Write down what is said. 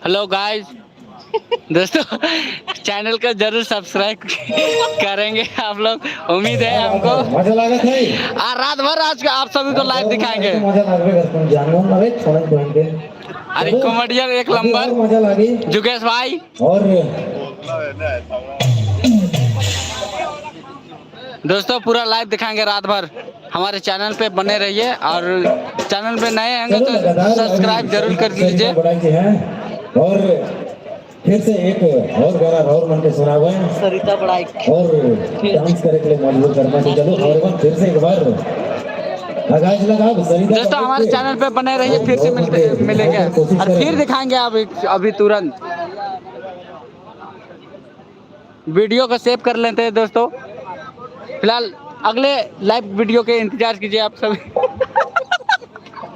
Hello guys, दोस्तों channel को जरूर सब्सक्राइब करेंगे आप लोग। उम्मीद है हमको रात भर आज का आप सभी को लाइव दिखाएंगे। अरे कॉमेडियन एक नंबर जुगेश भाई और दोस्तों पूरा लाइव दिखाएंगे रात भर। हमारे चैनल पे बने रहिए और चैनल पे नए होंगे तो सब्सक्राइब जरूर कर लीजिए। और फिर से एक और गाना और मन के सुना हुआ है सरिता बड़ाई और डांस करने के लिए मजबूर करना। तो चलो और फिर से एक बार आगाज लगा सरिता। दोस्तों हमारे चैनल पे बने रहिए, फिर से मिलेंगे और फिर दिखाएंगे अभी तुरंत। वीडियो को सेव कर लेते हैं दोस्तों। फिलहाल अगले लाइव वीडियो के इंतजार कीजिए आप सभी।